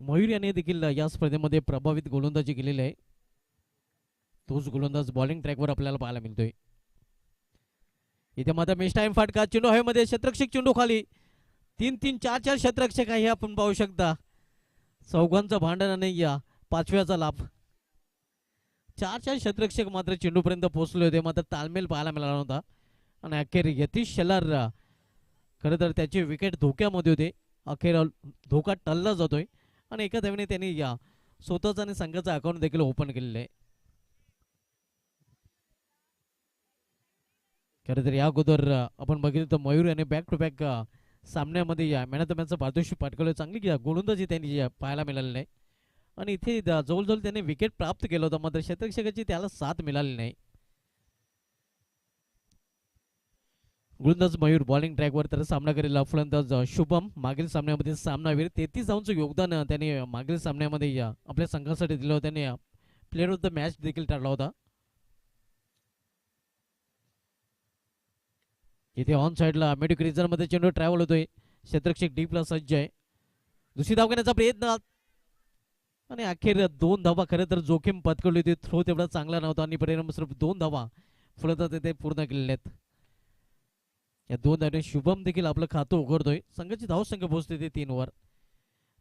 मयूर याने देखील या स्पर्धेमध्ये प्रभावित गोलंदाजी केलेली आहे. तोच गोलंदाज बॉलिंग ट्रॅकवर आपल्याला पाहायला मिळतोय. इथे मात्र मिस टाइम फटका, चेंडू हवेमध्ये, क्षेत्ररक्षक चेंडू खाली. 3-3, 4-4 क्षेत्ररक्षक आहे आपण पाहू शकता. चौघांचं भांडण आणि या पाचव्याचा लाभ. 4-4 क्षेत्ररक्षक मात्र चेंडूपर्यंत पोहोचले होते, मात्र तालमेल पाहायला मिळाला नव्हता. आणि अखेर यतीश शेलार खरं तर त्याचे विकेट धोक्यामध्ये होते. अखेर धोका टळला जातोय आणि एका धावेने त्यांनी या स्वतःचा आणि संघाचा अकाउंट देखील ओपन केलेलं आहे. खरं तर या अगोदर आपण बघितलं तर मयूर याने बॅक टू बॅक सामन्यामध्ये या मॅन ऑफ द मॅचचं पारितोषिक पटकवलं. चांगली गोलंदाजी त्यांनी पाहायला मिळाली नाही आणि इथे जवळजवळ त्याने विकेट प्राप्त केलं होतं, मात्र क्षेत्ररक्षकाची त्याला साथ मिळाली नाही. गोलंदाज मयूर बॉलिंग ट्रॅकवर तर सामना करेल फलंदाज शुभम. मागील सामन्यामध्ये सामनावीर 33 धावांचं योगदान त्याने मागील सामन्यामध्ये आपल्या संघासाठी दिलं होतं. त्याने प्लेअर ऑफ द मॅच देखील ठरला होता. इथे ऑन साईडला मिड क्रिजरमध्ये चेंडू ट्रॅव्हल होतोय. क्षेत्ररक्षक डीपला सज्ज आहे. दुसरी धाव घेण्याचा प्रयत्न आणि अखेर 2 धावा खरं तर जोखीम पत्करली होती. थ्रो तेवढा चांगला नव्हता आणि परिणामस्वरूप 2 धावा फलंदाज ते पूर्ण केलेल्या आहेत. या 2 धावांनी शुभम देखील आपलं खातं उघडतोय. संघाची धाव संख्या पोहोचते ते 3 वर.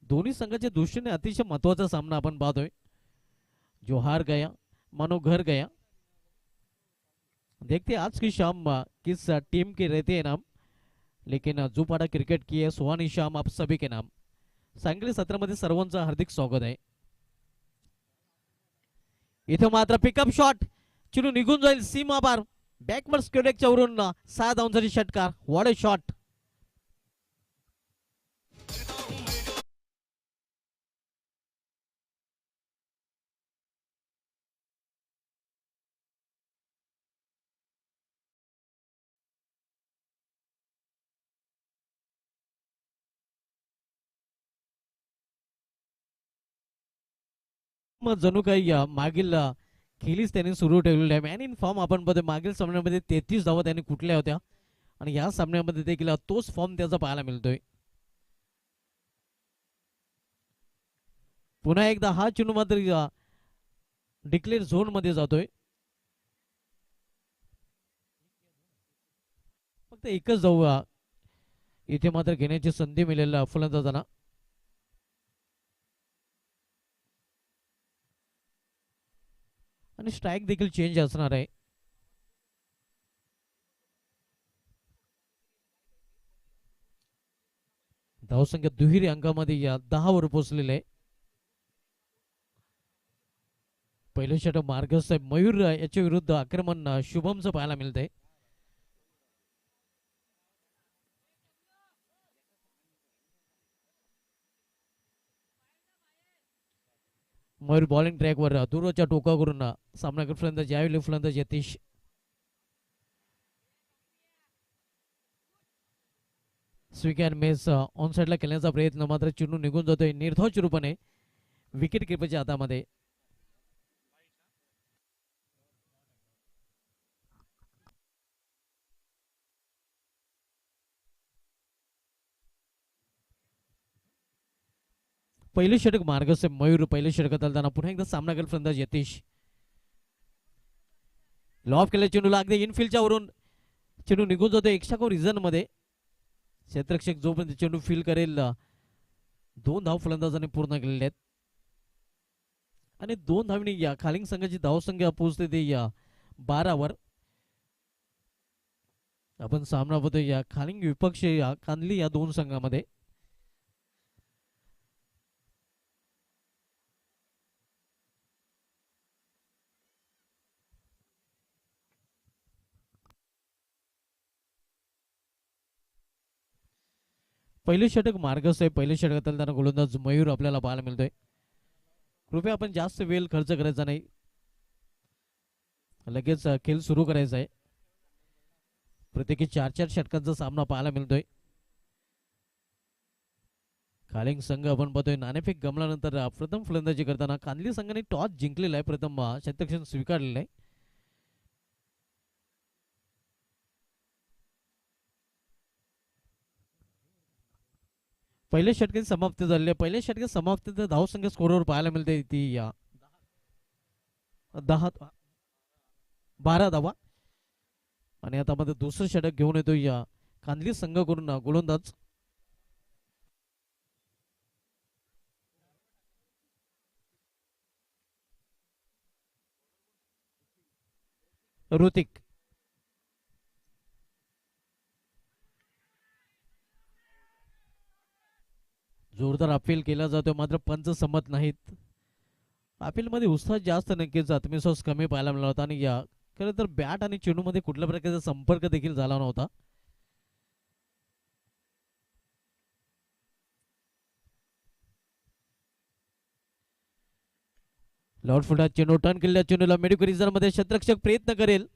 दोन्ही संघाच्या दृष्टीने अतिशय महत्वाचा सामना आपण पाहतोय. जो हार गया मानो घर गया. देखते आज की शाम किस टीम के रहते हैं नाम, लेकिन जो पाड़ा क्रिकेट की है सुहानी शाम आप सभी के नाम. सांगली सत्रामध्ये सर्वांचं हार्दिक स्वागत आहे. इथं मात्र पिकअप शॉट, चेंडू निघून जाईल सीमा पार. बॅकवर्ड स्क्वेअरच्या वरून 6 धावांसाठी षटकार. What a shot. मग जणू काही मागील खेळीच त्यांनी सुरू ठेवलेली आहे. मॅन इन फॉर्म आपण बघतो. मागील सामन्यामध्ये 33 धावा त्यांनी कुठल्या होत्या आणि या सामन्यामध्ये देखील तोच फॉर्म त्याचा पाहायला मिळतोय. पुन्हा एकदा हा चेंडू मात्र डिक्लेअर झोन मध्ये जातोय. फक्त एकच धाव इथे मात्र घेण्याची संधी मिळेल फलंदाजांना. आणि स्ट्राईक देखील चेंज असणार आहे. धावसंख्या दुहेरी अंकामध्ये या 10 वर पोहोचलेले आहे. पहिलं षटक मार्गस्थ मयूर याच्या विरुद्ध आक्रमण शुभमचं पाहायला मिळतंय. मयूर बॉलिंग ट्रॅकवर दूरच्या टोकावरून सामना फलंदाज यावेळी फलंदाज यतीश. स्विक अँड मेस ऑन साईडला खेळण्याचा प्रयत्न, मात्र चेंडू निघून जातोय निर्धाव रूपाने विकेट किपरच्या हातामध्ये. पहिले षटक मार्गस्थ मयूर. पहिले षटकात आलताना पुन्हा एकदा सामना करेल फलंदाज यतीश. लॉफ केल्या चेंडूला अगदी इनफिल्डच्या वरून चेंडू निघून जातो एक्स्ट्रा रिझन मध्ये. क्षेत्ररक्षक जोपर्यंत चेंडू फील करेल 2 धाव फलंदाजांनी पूर्ण केलेले आहेत आणि 2 धावनी या खालिंग संघाची धावसंख्या पोहोचते ते या 12 वर. आपण सामना बघतो या खालिंग विपक्ष या कांदली या 2 संघामध्ये. पहिले षटक मार्गस्थ आहे. पहिले षटकात त्यांना गोलंदाज मयूर आपल्याला पाहायला मिळतोय. कृपया आपण जास्त वेळ खर्च करायचा नाही, लगेच खेळ सुरू करायचा आहे. प्रत्येकी 4-4 षटकांचा सामना पाहायला मिळतोय. खालिंग संघ आपण बघतोय नाणेफेक गमल्यानंतर प्रथम फलंदाजी करताना कांदली संघाने टॉस जिंकलेला आहे. प्रथम क्षेत्ररक्षण स्वीकारलेलं आहे. पहिल्या षटकाची समाप्ती झाली आहे. पहिल्या षटकात समाप्तीत धावसंख्या स्कोरवर पाहायला मिळते ती या 12 धावा. आणि आता मध्ये दुसरं षटक घेऊन येतो या कांदली संघाकडून गोलंदाज ऋतिक. जोरदार अपील केला जातो मात्र पंच संमत नाहीत. अपील मध्ये उत्साह जास्त नक्कीच आत्मविश्वास कमी पाहायला मिळाला होता आणि या खरं तर बॅट आणि चेंडू मध्ये कुठल्या प्रकारचा संपर्क देखील झाला नव्हता. लॉर्ड फुटात चेंडू टर्न केलेल्या चेंडूला मेडिकल रिझर्व मध्ये क्षेत्ररक्षक प्रयत्न करेल.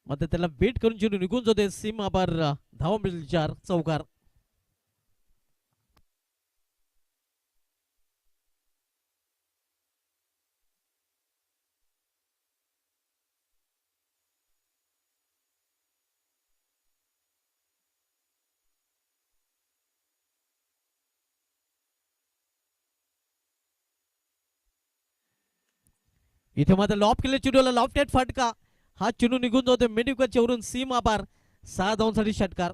मात्र त्याला बेट करून चेंडू निघून जाते सीमा पार. धावा मिळेल 4 चौकार. इथे मात्र लॉप केले चेंडूला लॉफ्टेड फटका. हा चेंडू निघून जातो मेडिकलच्या वरून सीमा पार. 6 धावांसाठी षटकार.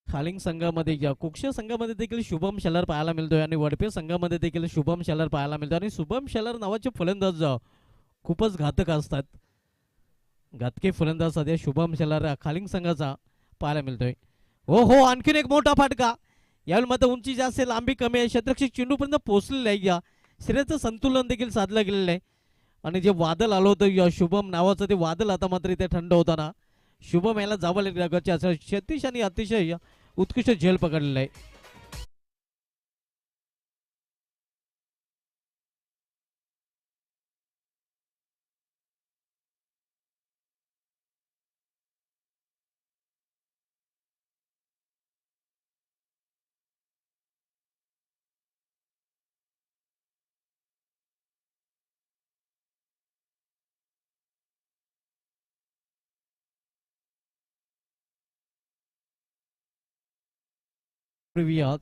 खालिंग संघामध्ये या कुक्ष संघामध्ये देखील शुभम शेलार पाहायला मिळतोय आणि वडपे संघामध्ये देखील शुभम शेलार पाहायला मिळतो. आणि शुभम शेलार नावाचे फलंदाज खूपच घातक असतात. घातके फलंदाज सध्या शुभम शेलार खालिंग संघाचा पाहायला मिळतोय. हो हो आणखीन एक मोठा फटका. यावेळी मात्र उंची जास्त लांबी कमी आहे. क्षेत्ररक्षक चेंडूपर्यंत पोहोचलेलं आहे. या श्रेयचं संतुलन देखील साधलं गेलेलं आहे. आणि जे वादळ आलं होतं या शुभम नावाचं ते वादळ आता मात्र इथे थंड होताना शुभम याला जावं लागल्याचे असं क्षतिश आणि अतिशय उत्कृष्ट झेल पकडलेला आहे.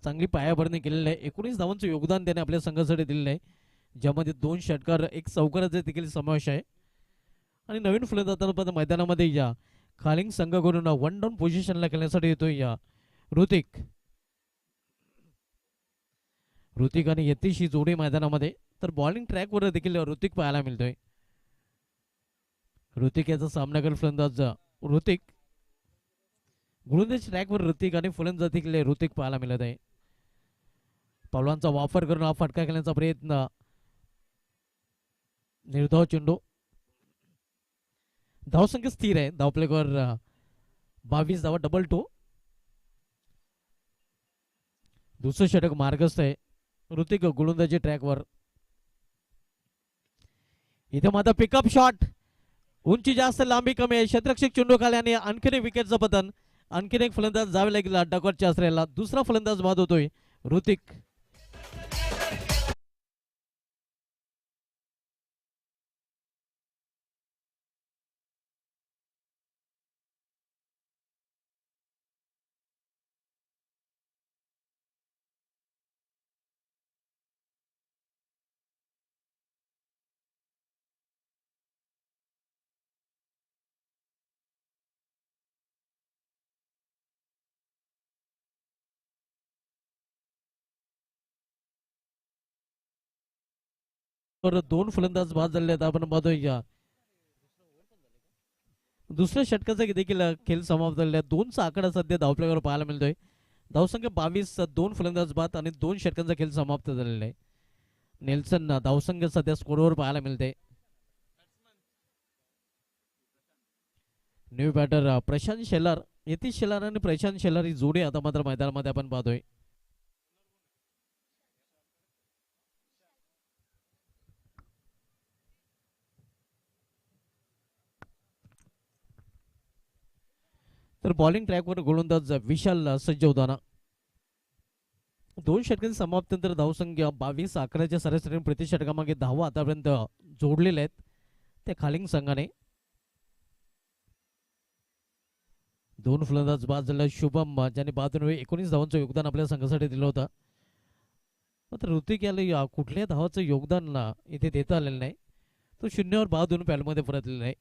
चांगली पायाभरणी केलेली आहे. 19 धावांचं योगदान त्याने आपल्या संघासाठी दिलेलं आहे. ज्यामध्ये 2 षटकार 1 चौकाराचा देखील समावेश आहे. आणि नवीन फलंदाज मैदानामध्ये या खालिंग संघाकडून 1 डाऊन पोझिशनला खेळण्यासाठी येतोय या ऋतिक. ऋतिक आणि यतीश ही जोडी मैदानामध्ये. तर बॉलिंग ट्रॅकवर देखील ऋतिक पाहायला मिळतोय. ऋतिक याचा सामना करेल फलंदाज ऋतिक. गोलंदाज ट्रॅकवर ऋतिक आणि फलंदाज देखील ऋतिक पाहायला मिळत आहे. पावलांचा वापर करून हा फटका खेळण्याचा प्रयत्न. निर्धाव चेंडू. धावसंख्या स्थिर आहे. धावप्लेकर 22 धावा डबल 2. दुसरं षटक मार्गस्थ आहे. ऋतिक गोलंदाजी ट्रॅकवर. इथे मात्र पिकअप शॉट. उंची जास्त लांबी कमी आहे. क्षेत्ररक्षक चेंडू खाली आणि आणखीन विकेटचं पतन. आणखीन एक फलंदाज जावे लागेल डकॉटच्या आश्रयाला. दुसरा फलंदाज बाद होतोय ऋतिक. तर 2 फलंदाज बाद झाले आहेत. आपण पाहतोय दुसऱ्या षटकाचा देखील खेळ समाप्त झालेला आहे. 2चा आकडा सध्या धावप्लेवर पाहायला मिळतोय. धावसंख्या 22. 2 फलंदाज बाद आणि 2 षटकांचा खेळ समाप्त झालेला आहे. नेल्सन धावसंख्या सध्या स्कोरवर पाहायला मिळते. न्यू बॅटर प्रशांत शेलार. यतीश शेलार आणि प्रशांत शेलार ही जोडी आता मात्र मैदानामध्ये आपण पाहतोय. तर बॉलिंग ट्रॅकवर गोलंदाज विशाल सज्ज होताना 2 षटकांची समाप्तीनंतर धावसंख्या 22-11च्या सरासरी प्रति षटकामागे धावा आतापर्यंत जोडलेल्या आहेत त्या खालिंग संघाने. 2 फलंदाज बाद झाला. शुभम ज्याने 19 धावांचं योगदान आपल्या संघासाठी दिलं होतं. मात्र ऋतिक याला कुठल्याही धावाचं योगदान इथे देता आलेलं नाही. तो 0वर 52 पॅलमध्ये परतलेला आहे.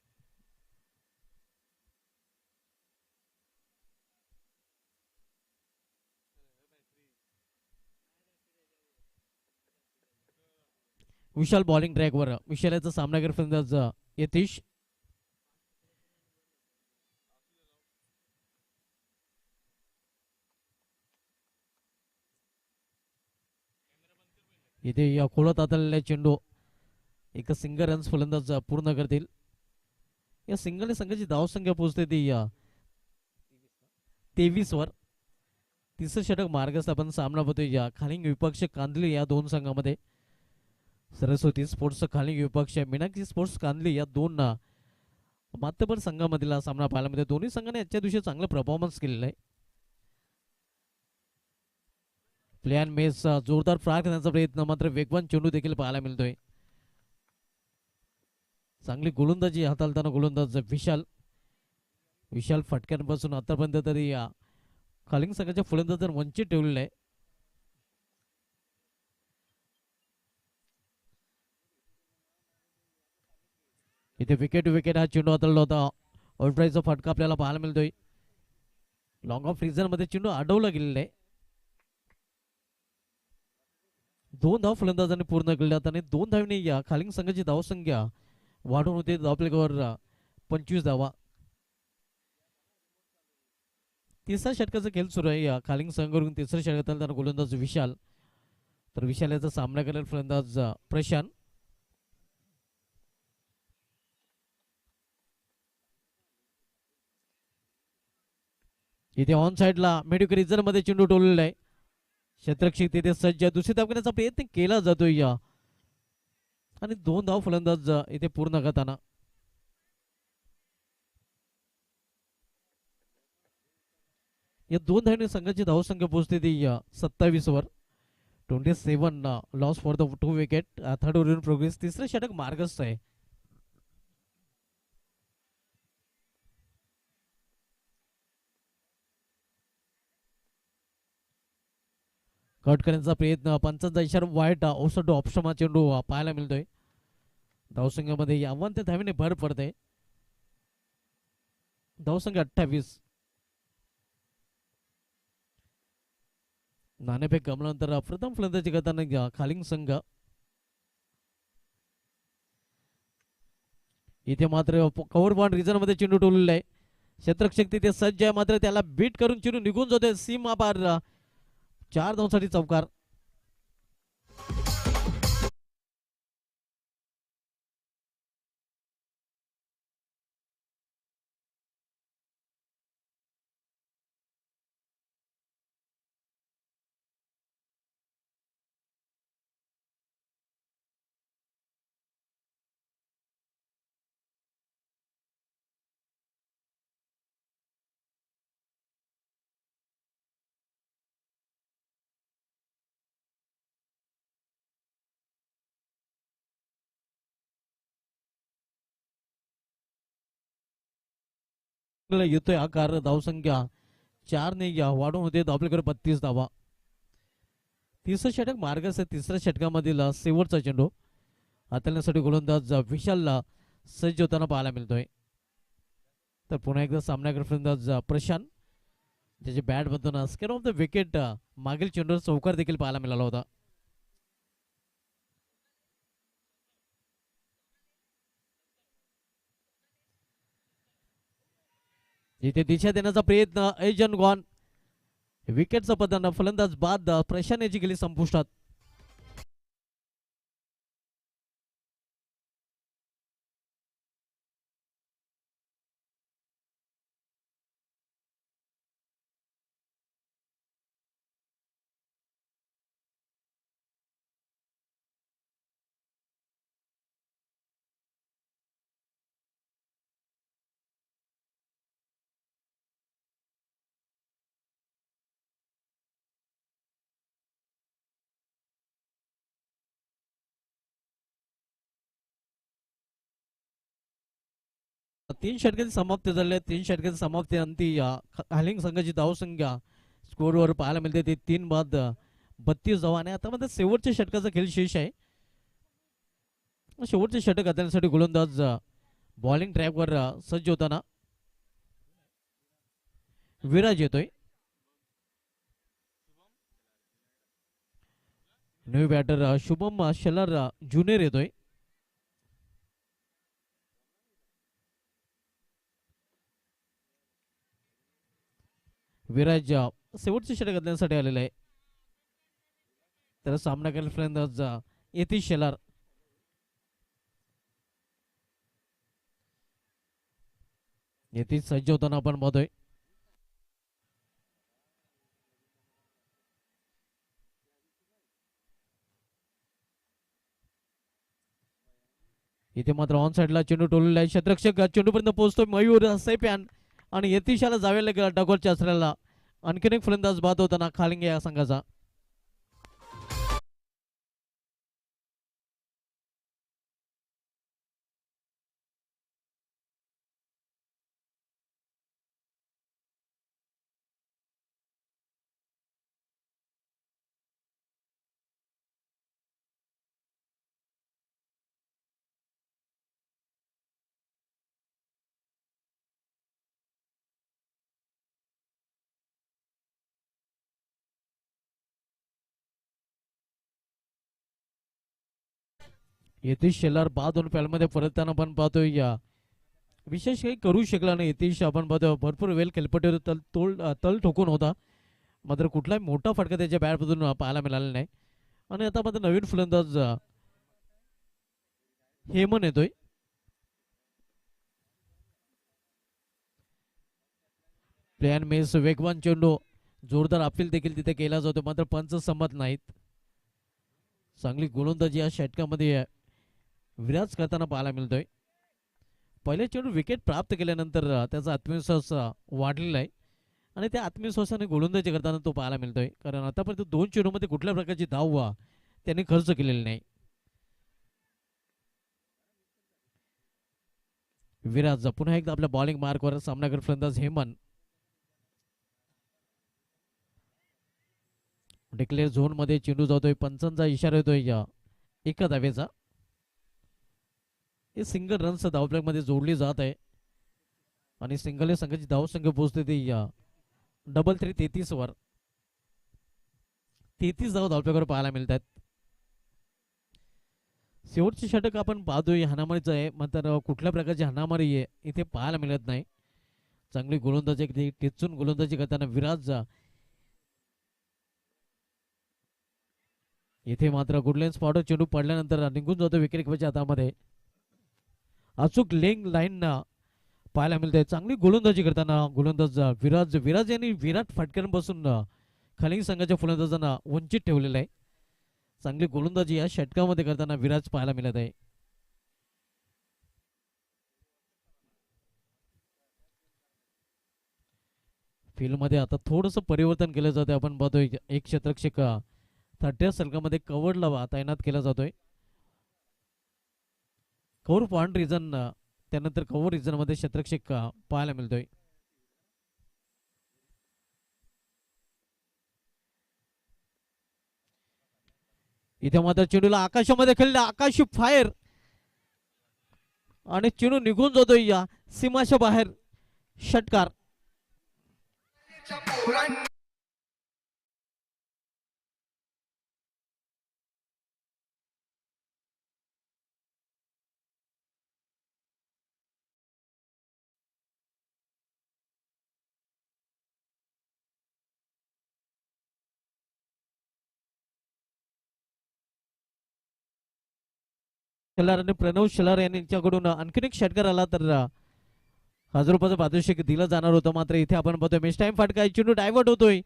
विशाल बॉलिंग ट्रॅकवर. विशालाचा सामनागर फलंदाज यतीश. इथे या खोलात आलेला चेंडू एक सिंगल रन्स फलंदाज पूर्ण करतील. या सिंगलने संघाची धावसंख्या पोहोचते ती 23 वर. तिसरं षटक मार्गस्थ आपण सामना होतोय या खालिंग विपक्ष कांदली या दोन संघामध्ये. सरस्वती स्पोर्ट्स खालिंग विपक्ष मीनाक्षी स्पोर्ट्स कांदली या दोन मातबर संघामधील सामना पाहायला मिळतो. दोन्ही संघाने आजच्या दिवशी चांगला परफॉर्मन्स केलेला आहे. प्लेन मेस जोरदार फ्रार करण्याचा प्रयत्न मात्र वेगवान चेंडू देखील पाहायला मिळतोय. चांगली गोलंदाजी हाताळताना गोलंदाज विशाल फटक्यांपासून आतापर्यंत तरी खालिंग संघाच्या फलंदाजांना वंचित ठेवलेलं आहे. इथे विकेट टू विकेट हा चेंडू हाताळला होता. ऑलराईटचा फटका आपल्याला पाहायला मिळतोय. लॉंग ऑफ रिझन मध्ये चेंडू अडवला गेलेला आहे. 2 धाव फलंदाजांनी पूर्ण केल्यात आणि 2 धावांनी या खालिंग संघाची धावसंख्या वाढून होते धावफलकावर 25 धावा. तिसऱ्या षटकाचा खेळ सुरू आहे या खालिंग संघाकडून. तिसऱ्या षटकात गोलंदाज विशाल. तर विशाल याचा सामना करेल फलंदाज प्रशांत. इथे ऑन साइडला मेडिकल रिझर्व मध्ये चेंडू टोललेला आहे. क्षेत्ररक्षक तिथे सज्ज. दुसरी धाव घेण्याचा प्रयत्न केला जातोय या आणि 2 धाव फलंदाज इथे पूर्ण करताना. या 2 धावांनी संघाची धावसंख्या पोहोचते ती 27 वर. 27 loss for the 2 wicket. Third over in progress. तिसरं षटक मार्गस्थ आहे. कट करण्याचा प्रयत्न. पंचांचा इशारा वाईट. औसट ऑप्शन हा चेंडू पाहायला मिळतोय. धावसंख्यामध्ये आव्हान त्या धावीने भर पडते. धावसंख्या 28. नाणेफेक गमल्यानंतर प्रथम फलंदाजी करताना खालिंग संघ. इथे मात्र कव्हर बॉन्ड रिझन मध्ये चेंडू टोललेला आहे. क्षेत्ररक्षक तिथे सज्ज आहे मात्र त्याला बीट करून चेंडू निघून जातोय सीमा पार. 4 धावांसाठी चौकार. येतोय आकार. धावसंख्या 4 ने वाढून होते आपल्याकडे 32 धावा. तिसरं षटक मार्गस्थ. तिसऱ्या षटकामधील शेवटचा चेंडू हाताळण्यासाठी गोलंदाज विशालला सज्ज होताना पाहायला मिळतोय. तर पुन्हा एकदा सामनागर फलंदाज प्रशांत ज्याची बॅट बदलून स्केअर ऑफ द विकेट मागील चेंडूवर चौकार देखील पाहायला मिळाला होता. इथे दिशा देण्याचा प्रयत्न. एजन गॉन. विकेटचा पतन. फलंदाज बाद. प्रशांत याची गेली संपुष्टात. 3 षटकांची समाप्ती झाली आहे. 3 षटकांची समाप्तीनंतर हालिंग संघाची धावसंख्या स्कोरवर पाहायला मिळते ते 3 बाद 32 धावा. आणि आता मध्ये शेवटच्या षटकाचा खेळ शेष आहे. शेवटचे षटक हाताळण्यासाठी गोलंदाज बॉलिंग ट्रॅकवर सज्ज होताना विराज येतोय. New batter Shubham Shelar junior येतोय. विराज शेवटचे षटक घालण्यासाठी आलेला आहे. त्याला सामना करायला फलंदाज यतीश शेलार. यतीश सज्ज होताना आपण पाहतोय. इथे मात्र ऑन साइडला चेंडू टोललेला आहे. क्षेत्ररक्षक चेंडूपर्यंत पोहोचतोय मयूर सैप्यान आणि यतीशाला जावे लागेल डगोलच्या असलेला. आणखीन एक फलंदाज बाद होताना खालिंगे या संघाचा. यतीश शेलार बाद होऊन पॅलमध्ये परतताना आपण पाहतोय. या विशेष काही करू शकला नाही यतीश. आपण पाहतो भरपूर वेळ खेळपट्टीवर तल ठोकून होता, मात्र कुठलाही मोठा फटका त्याच्या बॅटमधून पाहायला मिळाला नाही. आणि आता मात्र नवीन फलंदाज हेमन येतोय. प्लॅन मेस वेगवान चेंडू जोरदार अपील देखील तिथे केला जातो, मात्र पंच संमत नाहीत. चांगली गोलंदाजी या षटकामध्ये विराज करताना पाहायला मिळतोय. पहिले चेंडू विकेट प्राप्त केल्यानंतर त्याचा आत्मविश्वास वाढलेला आहे आणि त्या आत्मविश्वासाने गोलंदाजी करताना तो पाहायला मिळतोय. कारण आतापर्यंत 2 चेंडूमध्ये कुठल्या प्रकारची धाव त्याने खर्च केलेली नाही. विराज पुन्हा एकदा आपल्या बॉलिंग मार्कवर सामना करत फलंदाज हेमन. डिक्लेअर झोन मध्ये चेंडू जातोय. पंचांचा इशारा येतोय एका धावेचा. हे सिंगल रन्स धावप्लॅग मध्ये जोडली जात आहे आणि सिंगल संघाची धावसंख्या पोहोचते ते डबल 33 वर. 33 धाव धावप्लॅगवर पाहायला मिळतात. शेवटचे षटक आपण पाहतोय हाणामारीचं आहे, मात्र कुठल्या प्रकारची हाणामारी आहे इथे पाहायला मिळत नाही. चांगली गोलंदाजी टेचून गोलंदाजी करताना विराज. इथे मात्र गुडलेन स्पॉटर चेंडू पडल्यानंतर निघून जातो विकेट किपरच्या हातामध्ये. अचूक लेंग लाईन पाहायला मिळते. चांगली गोलंदाजी करताना गोलंदाज विराज यांनी विराट फटक्यांपासून खाली संघाच्या फलंदाजांना वंचित ठेवलेलं आहे. चांगली गोलंदाजी या षटकामध्ये करताना विराज पाहायला मिळत आहे. फील्ड मध्ये आता थोडंसं परिवर्तन केलं जाते. आपण पाहतोय एक क्षेत्ररक्षक 30 सर्कलमध्ये कव्हरला तैनात केला जातोय. कव्हर पॉइंट रिजन त्यानंतर कव्हर रिजन मध्ये क्षेत्ररक्षक पाहायला मिळतोय. इथे मात्र चेंडूला आकाशामध्ये खेळला. आकाशी फायर आणि चेंडू निघून जातोय या सीमाच्या बाहेर. षटकार. शेलार आणि प्रणव शेलार यांच्याकडून आणखीन एक षटकार आला तर 1000 रुपयाचं पारितोषिक दिलं जाणार होतं. मात्र इथे आपण पाहतोय मिस टाइम फटका. चेंडू डायव्हर्ट होतोय,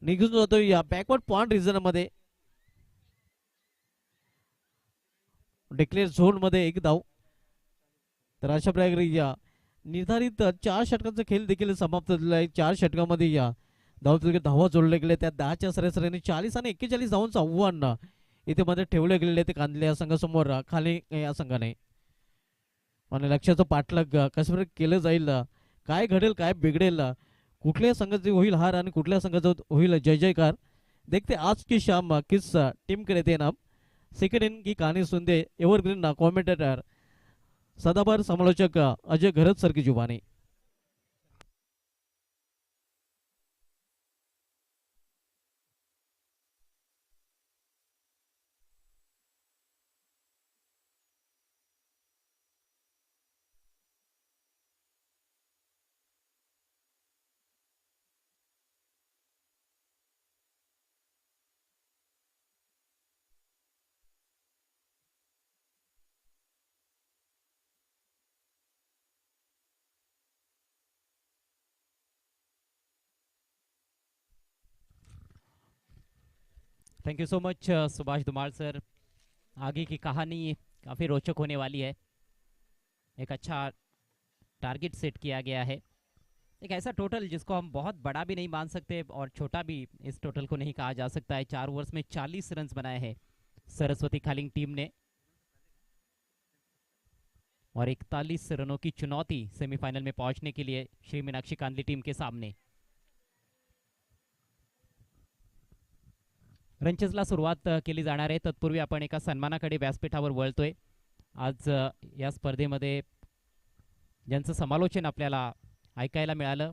निघून जातोय या बॅकवर्ड पॉइंट रिजन मध्ये. डिक्लेअर झोन मध्ये एक धाव. तर अशा प्रकारे या निर्धारित 4 षटकांचा खेळ देखील समाप्त झालेला आहे. 4 षटकामध्ये या धावा जोडले गेले. त्या 10च्या सरासरीने 40 आणि 41 धावांचं आव्हान इथे मध्ये ठेवले गेलेले ते कांदले या संघासमोर खाली या संघाने. आणि लक्ष्याचं पाठलाग कशाप्रकारे केलं जाईल, काय घडेल काय बिघडेल, कुठल्या संघाची होईल हार आणि कुठल्या संघाचा होईल जय जयकार, देखते आज की शाम किस टीम के रहते नाम। सेकंड इन की कहानी सुनते एवरग्रीन कॉमेंटेटर सदाबहार समालोचक अजय घरत सर की जुबानी। Thank you so much Subhash Dhumal sir. आगे की कहानी काफ़ी रोचक होने वाली है। एक अच्छा टारगेट सेट किया गया है, एक ऐसा टोटल जिसको हम बहुत बड़ा भी नहीं मान सकते और छोटा भी इस टोटल को नहीं कहा जा सकता है। 4 ओवर्स में 40 रन बनाए हैं सरस्वती खालिंग टीम ने और 41 रनों की चुनौती सेमीफाइनल में पहुंचने के लिए श्री मीनाक्षी कांदली टीम के सामने। रनचेसला सुरुवात केली जाणार आहे, तत्पूर्वी आपण एका सन्मानाकडे व्यासपीठावर वळतोय। आज या स्पर्धेमध्ये ज्यांचं समालोचन आपल्याला ऐकायला मिळालं,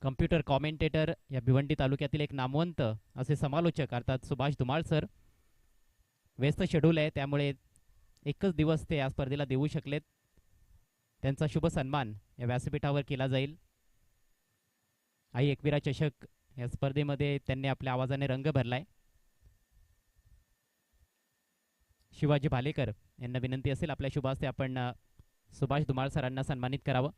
कम्प्युटर कॉमेंटेटर या भिवंडी तालुक्यातील एक नामवंत असे समालोचक अर्थात सुभाष धुमाळ सर। व्यस्त शेड्यूल आहे त्यामुळे एकच दिवस ते या स्पर्धेला देऊ शकलेत। त्यांचा शुभ सन्मान या व्यासपीठावर केला जाईल। आई एकविरा चषक या स्पर्धेमध्ये त्यांनी आपल्या आवाजाने रंग भरलाय। शिवाजी भालेकर यांना विनंती असेल आपल्या शुभ हस्ते आपण सुभाष धुमाळ सरांना सन्मानित करावं।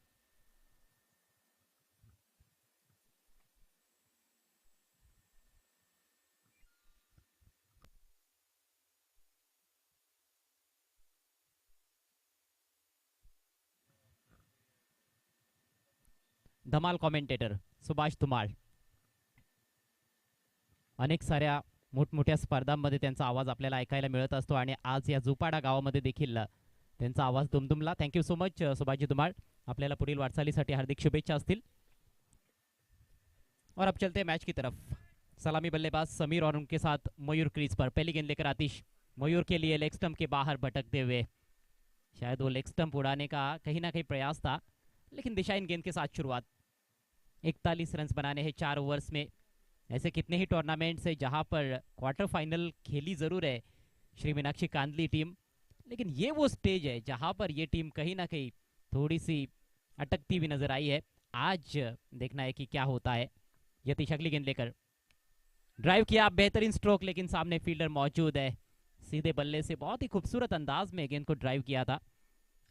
धमाल कॉमेंटेटर सुभाष धुमाळ अनेक साऱ्या मोठमोठ्या स्पर्धांमध्ये त्यांचा आवाज आपल्याला ऐकायला मिळत असतो आणि आज या जुपाडा गावामध्ये देखील त्यांचा आवाज दुमदुमला। Thank you so much Subhashji Dhumal, आपल्याला पुढील वाटचालीसाठी हार्दिक शुभेच्छा असतील। और अब चलते हैं मैच की तरफ। सलामी बल्लेबाज समीर और उनके साथ मयूर क्रीज पर। पहली गेंद लेकर आतिश, मयूर के लिए लेग स्टंप के बाहर भटकते हुए, शायद वो लेग स्टंप उड़ाने का कहीं ना कहीं प्रयास था, लेकिन दिशाहीन गेंद के साथ शुरुआत। 41 रन बनाने हैं 4 ओवर्स में। ऐसे कितने ही टूर्नामेंट्स है जहां पर क्वार्टर फाइनल खेली जरूर है श्री मीनाक्षी कांदली टीम, लेकिन ये वो स्टेज है जहां पर ये टीम कहीं ना कहीं थोड़ी सी अटकती हुई नजर आई है। आज देखना है कि क्या होता है। यतीश अगली गेंद लेकर ड्राइव किया, बेहतरीन स्ट्रोक, लेकिन सामने फील्डर मौजूद है। सीधे बल्ले से बहुत ही खूबसूरत अंदाज में गेंद को ड्राइव किया था।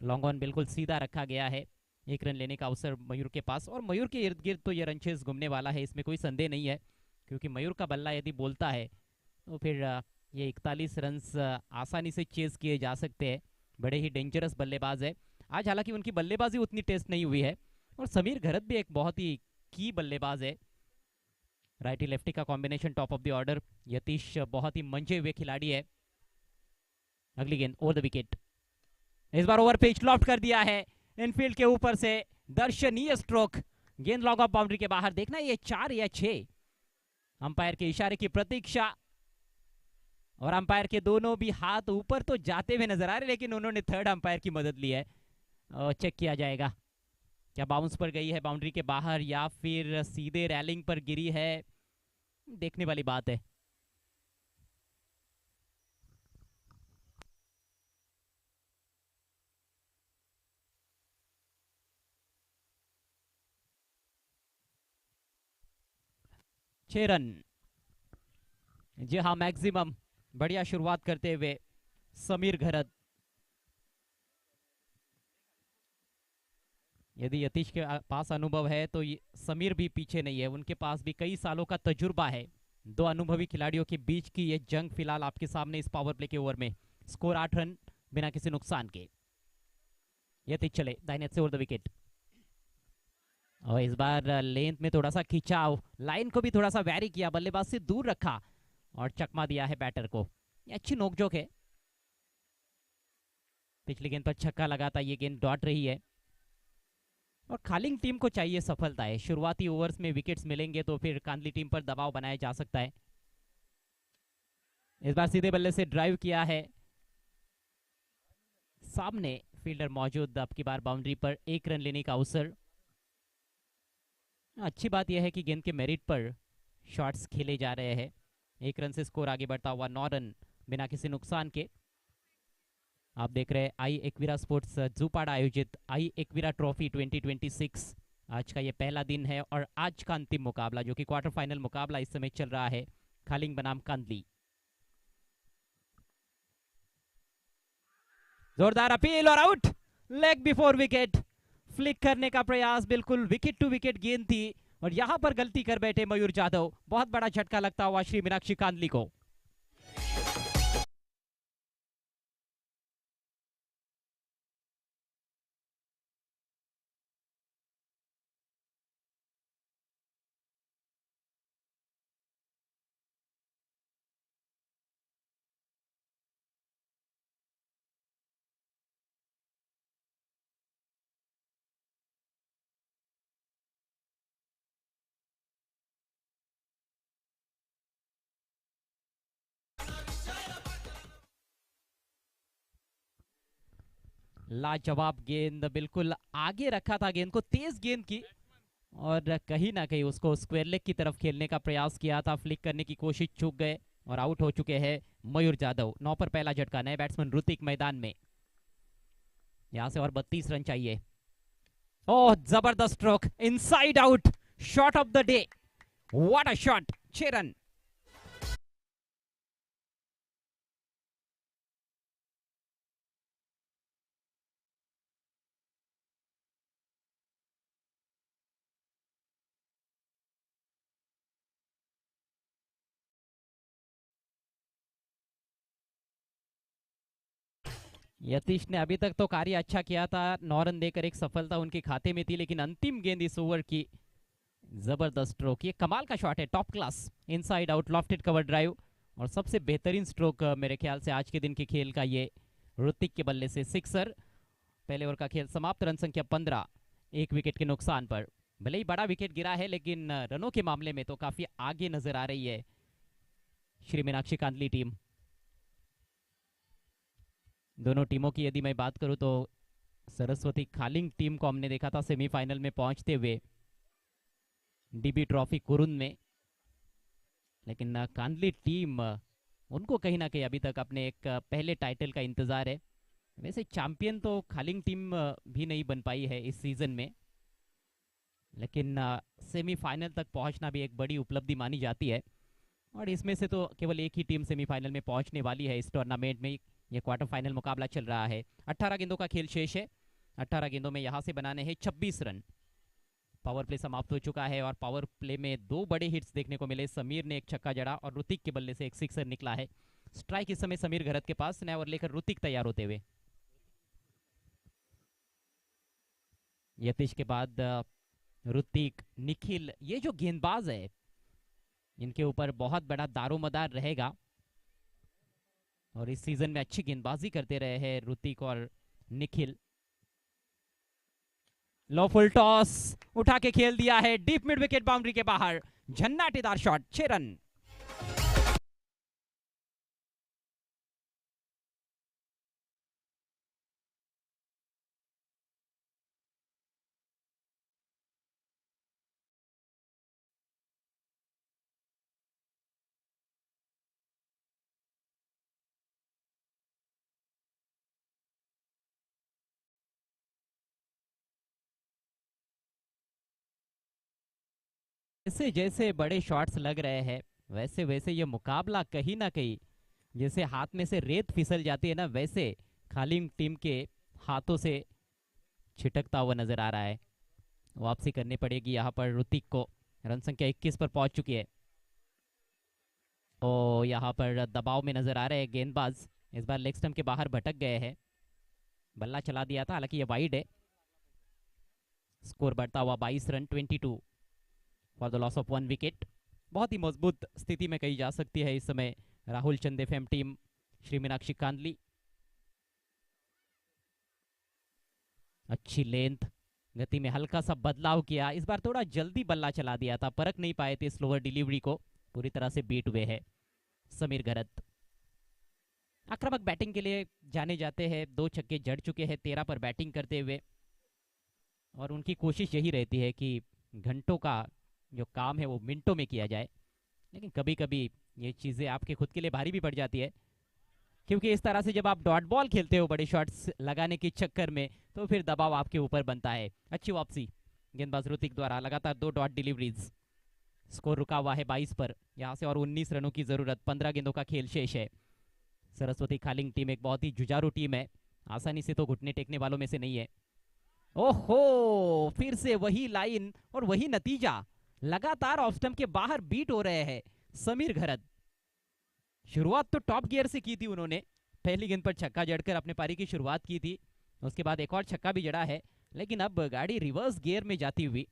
लॉन्ग ऑन बिल्कुल सीधा रखा गया है। 1 रन लेने का अवसर मयूर के पास, और मयूर के इर्द गिर्द तो ये रनचेज घूमने वाला है, इसमें कोई संदेह नहीं है, क्योंकि मयूर का बल्ला यदि बोलता है तो फिर ये 41 रन आसानी से चेज किए जा सकते हैं। बड़े ही डेंजरस बल्लेबाज है आज, हालांकि उनकी बल्लेबाजी उतनी टेस्ट नहीं हुई है। और समीर घरत भी एक बहुत ही की बल्लेबाज है, राइटी लेफ्टी का combination top of the order. Yatish बहुत ही मंजे हुए खिलाड़ी है। अगली गेंद ओवर द विकेट, इस बार ओवर पिच लॉफ्ट कर दिया है इनफील्ड के ऊपर से, दर्शनीय स्ट्रोक। गेंद लॉग ऑफ बाउंड्री के बाहर। देखना ये 4 या 6, अंपायर के इशारे की प्रतीक्षा, और अंपायर के दोनों भी हाथ ऊपर तो जाते हुए नजर आ रहे, लेकिन उन्होंने थर्ड अंपायर की मदद ली है। चेक किया जाएगा क्या बाउंस पर गई है बाउंड्री के बाहर या फिर सीधे रैलिंग पर गिरी है, देखने वाली बात है। छह रन, जी हाँ मैक्सिमम। बढ़िया शुरुआत करते हुए समीर घरत। यदि यतीश के पास अनुभव है तो समीर भी पीछे नहीं है, उनके पास भी कई सालों का तजुर्बा है। 2 अनुभवी खिलाड़ियों के बीच की ये जंग फिलहाल आपके सामने इस पावर प्ले के ओवर में। स्कोर 8 रन बिना किसी नुकसान के। यतीश चले दाहिने से ओवर द विकेट, और इस बार लेंथ में थोड़ा सा खिंचाव, लाइन को भी थोड़ा सा वैरी किया, बल्लेबाज से दूर रखा और चकमा दिया है बैटर को। ये अच्छी नोकझोंक है। पिछली गेंद पर छक्का लगाता ये गेंद डॉट रही है और खालिंग टीम को चाहिए सफलता है। शुरुआती ओवर्स में विकेट्स मिलेंगे तो फिर कांदली टीम पर दबाव बनाया जा सकता है। इस बार सीधे बल्ले से ड्राइव किया है, सामने फील्डर मौजूद, अब की बार बाउंड्री पर 1 रन लेने का अवसर। अच्छी बात यह है कि गेंद के मेरिट पर शॉट्स खेले जा रहे हैं। 1 रन से स्कोर आगे बढ़ता हुआ 9 रन बिना किसी नुकसान के। आप देख रहे हैं आई एकवीरा स्पोर्ट्स जूपाड़ा आयोजित आई एकवीरा ट्रॉफी 2026। आज का ये पहला दिन है और आज का अंतिम मुकाबला जो कि क्वार्टर फाइनल मुकाबला इस समय चल रहा है खालिंग बनाम कांदली। जोरदार अपील और out, leg before wicket. Flick करने का प्रयास, बिल्कुल विकेट टू विकेट गेंद थी और यहां पर गलती कर बैठे मयूर जाधव। बहुत बड़ा झटका लगता हुआ श्री मीनाक्षी कांदली को। लाजवाब गेंद, बिल्कुल आगे रखा था गेंद को, तेज गेंद की और कहीं ना कहीं उसको स्क्वायर लेग की तरफ खेलने का प्रयास किया था। फ्लिक करने की कोशिश चूक गए और आउट हो चुके हैं मयूर जाधव। 9 पर पहला झटका, नए बैट्समैन ऋतिक मैदान में। यहां से और 32 रन चाहिए। ओह जबरदस्त stroke, inside out, shot of the day, what a shot. 6 run. Yatish ने अभी तक तो कार्य अच्छा किया था, 9 रन देकर एक सफलता उनके खाते में थी, लेकिन अंतिम गेंद इस ओवर की जबरदस्त स्ट्रोक, ये कमाल का शॉट है, top class inside out lofted cover drive और सबसे बेहतरीन स्ट्रोक मेरे ख्याल से आज के दिन के खेल का ये ऋतिक के बल्ले से सिक्सर। पहले ओवर का खेल समाप्त, रन संख्या 15, 1 विकेट के नुकसान पर। भले ही बड़ा विकेट गिरा है लेकिन रनों के मामले में तो काफी आगे नजर आ रही है श्री मीनाक्षी कांदली टीम। दोनों टीमों की यदि मैं बात करूं तो सरस्वती खालिंग टीम को हमने देखा था सेमीफाइनल में पहुंचते हुए डीबी ट्रॉफी कुरुन में, लेकिन कांदली टीम उनको कहीं ना कहीं अभी तक अपने एक पहले टाइटल का इंतजार है। वैसे चैंपियन तो खालिंग टीम भी नहीं बन पाई है इस सीजन में, लेकिन सेमीफाइनल तक पहुंचना भी एक बड़ी उपलब्धि मानी जाती है और इसमें से तो केवल एक ही टीम सेमीफाइनल में पहुंचने वाली है इस टूर्नामेंट में। ये क्वार्टर फाइनल मुकाबला चल रहा है। 18 गेंदों का खेल शेष है। 18 गेंदों में यहां से बनाने हैं 26 रन। पावर प्ले समाप्त हो चुका है और पावर प्ले में 2 बड़े हिट्स देखने को मिले। समीर ने एक छक्का जड़ा और ऋतिक के बल्ले से एक सिक्सर निकला है। स्ट्राइक इस समय समीर घरत के पास, नया ओवर लेकर ऋतिक तैयार होते हुए। यतीश के बाद ऋतिक, निखिल, ये जो गेंदबाज है इनके ऊपर बहुत बड़ा दारोमदार रहेगा और इस सीजन में अच्छी गेंदबाजी करते रहे हैं ऋतिक और निखिल। लो फुल टॉस, उठा के खेल दिया है डीप मिड विकेट बाउंड्री के बाहर, झन्नाटेदार शॉट, 6 रन। जैसे जैसे बड़े शॉट्स लग रहे हैं वैसे वैसे ये मुकाबला कहीं ना कहीं जैसे हाथ में से रेत फिसल जाती है ना, वैसे खालिंग टीम के हाथों से छिटकता हुआ नजर आ रहा है। वापसी करनी पड़ेगी यहाँ पर ऋतिक को। रन संख्या 21 पर पहुंच चुकी है। ओ यहाँ पर दबाव में नजर आ रहे हैं गेंदबाज, इस बार लेग स्टंप के बाहर भटक गए हैं। बल्ला चला दिया था, हालांकि ये वाइड है। स्कोर बढ़ता हुआ 22 run, 22 for the loss of 1 wicket. बहुत ही मजबूत स्थिति में कही जा सकती है इस समय राहुल चंद एफएम टीम श्री मीनाक्षी कांदली। अच्छी लेंथ, गति में हल्का सा बदलाव किया, इस बार थोड़ा जल्दी बल्ला चला दिया था, परख नहीं पाए थे स्लोअर डिलीवरी को, पूरी तरह से बीट हुए हैं समीर घरत। आक्रामक बैटिंग के लिए जाने जाते हैं, 2 छक्के जड़ चुके हैं 13 पर बैटिंग करते हुए, और उनकी कोशिश यही रहती है कि घंटों का जो काम है वो मिनटों में किया जाए, लेकिन कभी कभी ये चीज़ें आपके खुद के लिए भारी भी पड़ जाती है, क्योंकि इस तरह से जब आप डॉट बॉल खेलते हो बड़े शॉट्स लगाने के चक्कर में, तो फिर दबाव आपके ऊपर बनता है। अच्छी वापसी गेंदबाज ऋतिक द्वारा, लगातार 2 डॉट डिलीवरीज, स्कोर रुका हुआ है 22 पर, यहाँ से और 19 रनों की जरूरत, 15 गेंदों का खेल शेष है। सरस्वती खालिंग टीम एक बहुत ही जुझारू टीम है, आसानी से तो घुटने टेकने वालों में से नहीं है। ओहो, फिर से वही लाइन और वही नतीजा, लगातार ऑफ स्टंप के बाहर बीट हो रहे हैं समीर घरत। शुरुआत तो टॉप गियर से की थी उन्होंने, पहली गेंद पर छक्का जड़कर अपने पारी की शुरुआत की थी, उसके बाद एक और छक्का भी जड़ा है, लेकिन अब गाड़ी रिवर्स गियर में जाती हुई,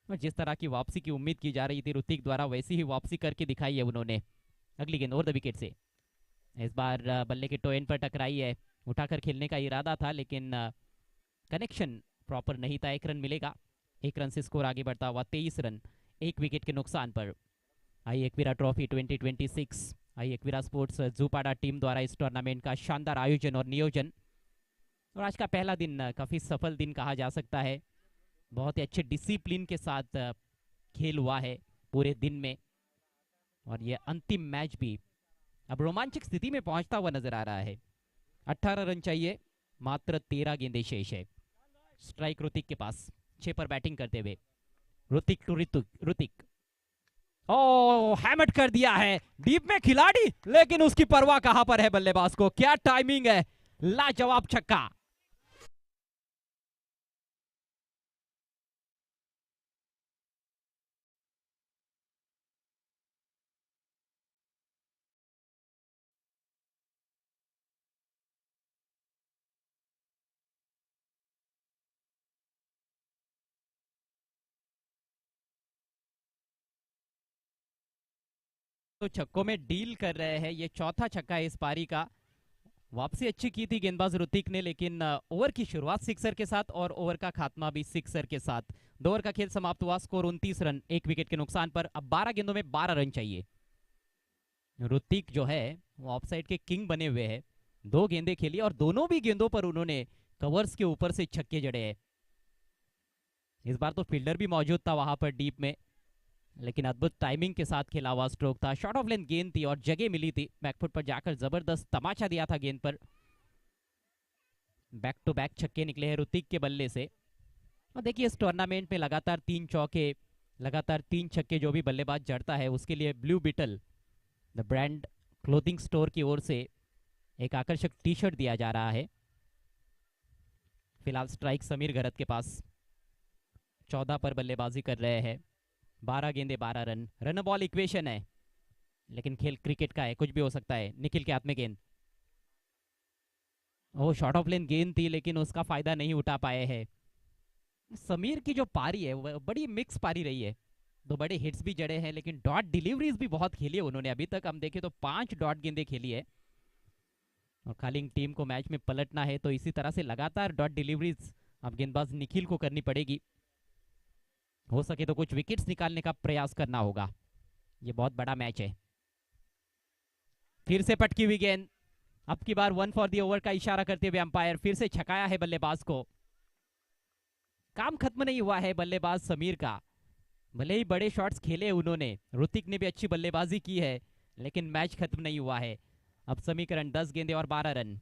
और जिस तरह की वापसी की उम्मीद की जा रही थी ऋतिक द्वारा, वैसी ही वापसी करके दिखाई है उन्होंने। अगली गेंद ओवर द विकेट से, इस बार बल्ले के टो एंड पर टकराई है, उठाकर खेलने का इरादा था लेकिन कनेक्शन प्रॉपर नहीं था। 1 रन मिलेगा, 1 रन से स्कोर आगे बढ़ता हुआ 23 रन 1 विकेट के नुकसान पर। आई एकवीरा ट्रॉफी 2026, आई एकवीरा स्पोर्ट्स जूपाड़ा टीम द्वारा इस टूर्नामेंट का शानदार आयोजन और नियोजन, और आज का पहला दिन काफ़ी सफल दिन कहा जा सकता है। बहुत ही अच्छे डिसिप्लिन के साथ खेल हुआ है पूरे दिन में, और ये अंतिम मैच भी अब रोमांचक स्थिति में पहुंचता हुआ नजर आ रहा है। 18 रन चाहिए, मात्र 13 गेंदें शेष है। स्ट्राइक ऋतिक के पास, 6 पर बैटिंग करते हुए ऋतिक टू ऋतिक, ओ हैमट कर दिया है डीप में खिलाड़ी, लेकिन उसकी परवाह कहां पर है बल्लेबाज को, क्या टाइमिंग है, लाजवाब छक्का। तो छक्कों में डील कर रहे हैं, ये चौथा छक्का है इस पारी का। वापसी अच्छी की थी गेंदबाज ऋतिक ने, लेकिन ओवर की शुरुआत सिक्सर के साथ और ओवर का खात्मा भी सिक्सर के साथ। 2 ओवर का खेल समाप्त हुआ, स्कोर 29 रन 1 विकेट के नुकसान पर। अब 12 गेंदों में 12 रन चाहिए। ऋतिक जो है वो ऑफसाइड के किंग बने हुए हैं, 2 गेंदें खेली और दोनों भी गेंदों पर उन्होंने कवर्स के ऊपर से छक्के जड़े हैं। इस बार तो फील्डर भी मौजूद था वहां पर डीप में, लेकिन अद्भुत टाइमिंग के साथ खेला हुआ स्ट्रोक था। शॉर्ट ऑफ लेंथ गेंद थी और जगह मिली थी, बैकफुट पर जाकर जबरदस्त तमाचा दिया था गेंद पर। बैक टू बैक छक्के निकले हैं ऋतिक के बल्ले से। और देखिए इस टूर्नामेंट में लगातार 3 चौके, लगातार 3 छक्के जो भी बल्लेबाज जड़ता है उसके लिए Blue Beetle the brand clothing store की ओर से एक आकर्षक टी शर्ट दिया जा रहा है। फिलहाल स्ट्राइक समीर घरत के पास, 14 पर बल्लेबाजी कर रहे हैं, 12 गेंदे 12 रन। रन बॉल इक्वेशन है, लेकिन खेल क्रिकेट का है, कुछ भी हो सकता है। निखिल के हाथ में गेंद, वो शॉर्ट ऑफ लेन गेंद थी लेकिन उसका फायदा नहीं उठा पाए हैं। समीर की जो पारी है वो बड़ी मिक्स पारी रही है, 2 बड़े हिट्स भी जड़े हैं, लेकिन डॉट डिलीवरीज भी बहुत खेली है उन्होंने। अभी तक हम देखें तो 5 डॉट गेंदे खेली है, और खालिंग टीम को मैच में पलटना है तो इसी तरह से लगातार डॉट डिलीवरीज अब गेंदबाज निखिल को करनी पड़ेगी। हो सके तो कुछ विकेट्स निकालने का प्रयास करना होगा, ये बहुत बड़ा मैच है। फिर से पटकी हुई गेंद, अब की बार 1 फॉर द ओवर का इशारा करते हुए अंपायर फिर से छकाया है बल्लेबाज को। काम खत्म नहीं हुआ है बल्लेबाज समीर का, भले ही बड़े शॉट्स खेले उन्होंने, ऋतिक ने भी अच्छी बल्लेबाजी की है, लेकिन मैच खत्म नहीं हुआ है। अब समीकरण 10 गेंदे और 12 रन,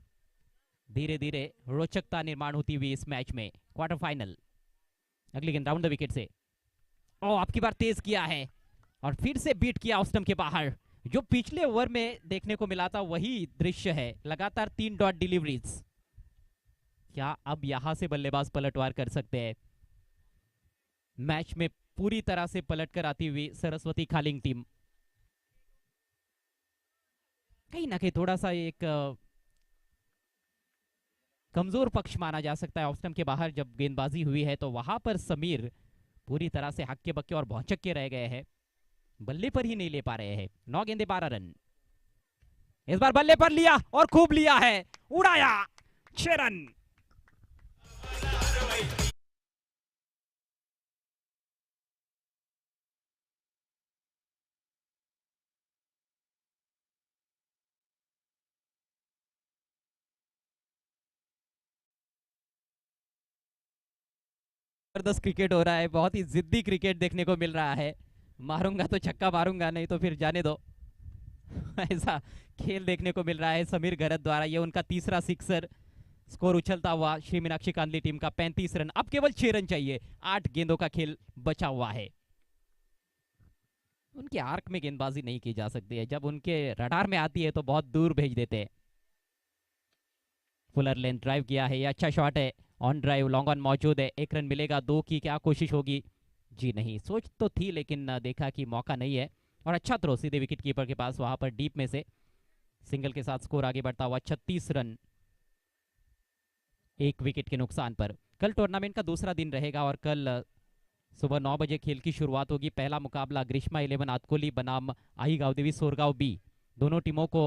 धीरे धीरे रोचकता निर्माण होती हुई इस मैच में। क्वार्टर फाइनल, अगली गेंद राउंड द विकेट से, ओ आपकी बार तेज किया है और फिर से बीट किया ऑफ स्टंप के बाहर। जो पिछले ओवर में देखने को मिला था वही दृश्य है, लगातार 3 डॉट डिलीवरीज। क्या अब यहां से बल्लेबाज पलटवार कर सकते हैं? मैच में पूरी तरह से पलटकर आती हुई सरस्वती खालिंग टीम कहीं ना कहीं थोड़ा सा एक कमजोर पक्ष माना जा सकता है। ऑफ स्टंप के बाहर जब गेंदबाजी हुई है तो वहां पर समीर पूरी तरह से हक्के बक्के और भौचक्के रह गए हैं, बल्ले पर ही नहीं ले पा रहे हैं। 9 गेंदे 12 रन, इस बार बल्ले पर लिया और खूब लिया है, उड़ाया, 6 रन। जबरदस्त क्रिकेट हो रहा है, बहुत ही जिद्दी क्रिकेट देखने को मिल रहा है। मारूंगा तो छक्का मारूंगा, नहीं तो फिर जाने दो ऐसा खेल देखने को मिल रहा है समीर गरत द्वारा। ये उनका तीसरा सिक्सर। स्कोर उछलता हुआ श्री मीनाक्षी कांदली टीम का 35 रन। अब केवल 6 रन चाहिए, 8 गेंदों का खेल बचा हुआ है। उनके आर्क में गेंदबाजी नहीं की जा सकती है, जब उनके रडार में आती है तो बहुत दूर भेज देते हैं। फुलर लेंथ ड्राइव किया है, ये अच्छा शॉट है। ऑन ड्राइव लॉन्ग ऑन मौजूद है, 1 रन मिलेगा। 2 की क्या कोशिश होगी? जी नहीं, सोच तो थी लेकिन देखा कि मौका नहीं है। और अच्छा थ्रो सीधे विकेट कीपर के पास, वहां पर डीप में से सिंगल के साथ स्कोर आगे बढ़ता हुआ 36 रन 1 विकेट के नुकसान पर। कल टूर्नामेंट का दूसरा दिन रहेगा और कल सुबह 9 बजे खेल की शुरुआत होगी। पहला मुकाबला ग्रीष्मा 11 आतकोली बनाम आई गावदेवी सोरगांव बी। दोनों टीमों को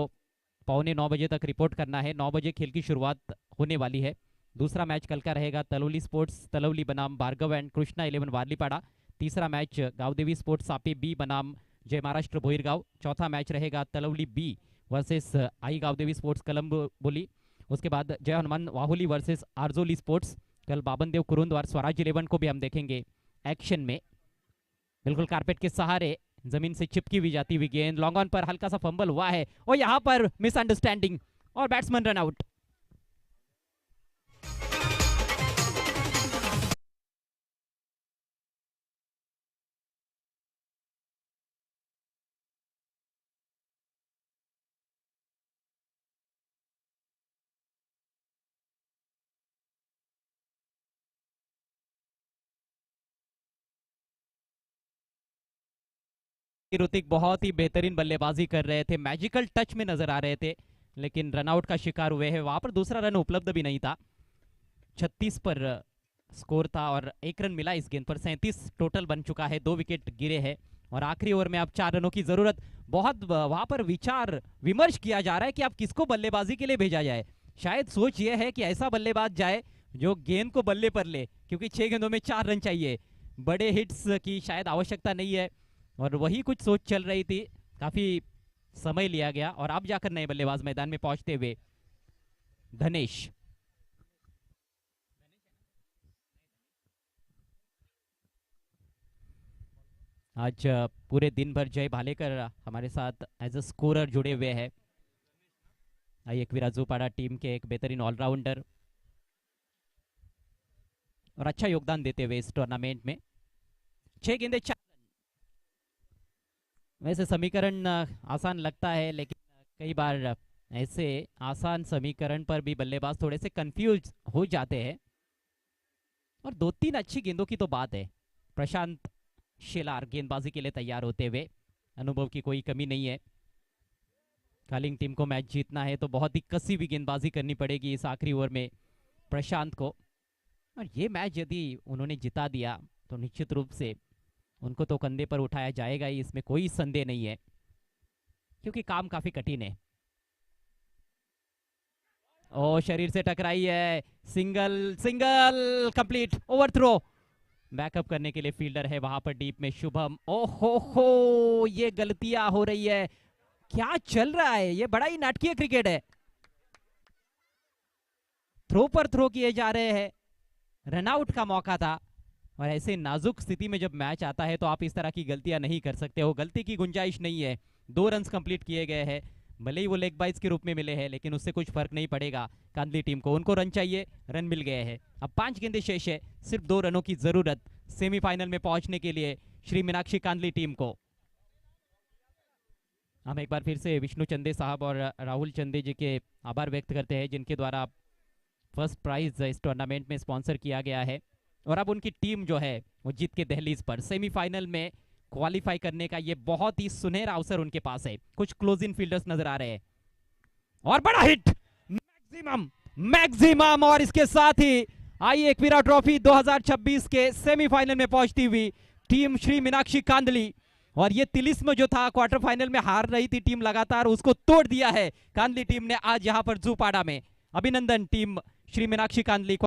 8:45 बजे तक रिपोर्ट करना है। 9 बजे खेल की शुरुआत होने वाली है। दूसरा मैच कल का रहेगा तलौली स्पोर्ट्स तलौली बनाम भार्गव एंड कृष्णा 11 वारलीपाड़ा। तीसरा match Gavdevi sports Sapi B बनाम जय महाराष्ट्र भोईरगांव। चौथा मैच रहेगा तलौली बी वर्सेस आई गावदेवी स्पोर्ट्स कलम्बोली। उसके बाद जय हनुमान वाहुली वर्सेस आरजोली स्पोर्ट्स। कल बाबनदेव कुरुंद और स्वराज 11 को भी हम देखेंगे एक्शन में। बिल्कुल कारपेट के सहारे जमीन से चिपकी हुई जाती हुई गेंद, लॉन्ग ऑन पर हल्का सा फंबल हुआ है और यहां पर मिसअंडरस्टैंडिंग और बैट्समैन रन आउट। ऋतिक बहुत ही बेहतरीन बल्लेबाजी कर रहे थे, मैजिकल टच में नजर आ रहे थे, लेकिन रनआउट का शिकार हुए हैं। वहां पर दूसरा रन उपलब्ध भी नहीं था। 36 पर स्कोर था और 1 रन मिला इस गेंद पर। 37 टोटल बन चुका है, 2 विकेट गिरे हैं और आखिरी ओवर में अब 4 रनों की जरूरत। बहुत वहां पर विचार विमर्श किया जा रहा है कि अब किसको बल्लेबाजी के लिए भेजा जाए। शायद सोच यह है कि ऐसा बल्लेबाज जाए जो गेंद को बल्ले पर ले, क्योंकि 6 गेंदों में 4 रन चाहिए। बड़े हिट्स की शायद आवश्यकता नहीं है और वही कुछ सोच चल रही थी। काफी समय लिया गया और अब जाकर नए बल्लेबाज मैदान में पहुंचते हुए धनेश। आज पूरे दिन भर जय भालेकर हमारे साथ एज अ स्कोरर जुड़े हुए हैं। एक विराजूपाड़ा टीम के एक बेहतरीन ऑलराउंडर और अच्छा योगदान देते हुए इस टूर्नामेंट में। 6 गेंदे 4 रन। वैसे समीकरण आसान लगता है, लेकिन कई बार ऐसे आसान समीकरण पर भी बल्लेबाज थोड़े से कंफ्यूज हो जाते हैं। और 2-3 अच्छी गेंदों की तो बात है। प्रशांत शेलार गेंदबाजी के लिए तैयार होते हुए, अनुभव की कोई कमी नहीं है। कालिंग टीम को मैच जीतना है तो बहुत ही कसी हुई गेंदबाजी करनी पड़ेगी इस आखिरी ओवर में प्रशांत को। और ये मैच यदि उन्होंने जिता दिया तो निश्चित रूप से उनको तो कंधे पर उठाया जाएगा ही, इसमें कोई संदेह नहीं है, क्योंकि काम काफी कठिन है। ओ शरीर से टकराई है, single single complete over throw. Backup करने के लिए फील्डर है वहां पर डीप में शुभम। ओहो, ये गलतियां हो रही है, क्या चल रहा है? ये बड़ा ही नाटकीय क्रिकेट है। थ्रो पर थ्रो किए जा रहे हैं, रनआउट का मौका था। और ऐसे नाजुक स्थिति में जब मैच आता है तो आप इस तरह की गलतियां नहीं कर सकते हो। गलती की गुंजाइश नहीं है। 2 रन कंप्लीट किए गए हैं, भले ही वो लेग बाइज के रूप में मिले हैं, लेकिन उससे कुछ फर्क नहीं पड़ेगा कांदली टीम को। उनको रन चाहिए, रन मिल गए हैं। अब 5 गेंदें शेष है, सिर्फ 2 रनों की जरूरत सेमीफाइनल में पहुंचने के लिए श्री मीनाक्षी कांदली टीम को। हम एक बार फिर से विष्णु चंदे साहब और राहुल चंदे जी के आभार व्यक्त करते हैं, जिनके द्वारा फर्स्ट प्राइज इस टूर्नामेंट में स्पॉन्सर किया गया है। और अब उनकी टीम जो है वो जीत के दहलीज पर, सेमीफाइनल में क्वालिफाई करने का ये बहुत ही सुनहरा अवसर उनके पास है। कुछ क्लोज इन फील्डर्स नजर आ रहे हैं और बड़ा हिट, मैक्सिमम मैक्सिमम। और इसके साथ ही आई एकवीरा ट्रॉफी 2026 के सेमीफाइनल में पहुंचती हुई टीम श्री मीनाक्षी कांदली। और ये तिलिस्म जो था, क्वार्टर फाइनल में हार रही थी टीम लगातार, उसको तोड़ दिया है कांदली टीम ने आज यहां पर जूपाड़ा में। अभिनंदन टीम श्री मीनाक्षी कांदली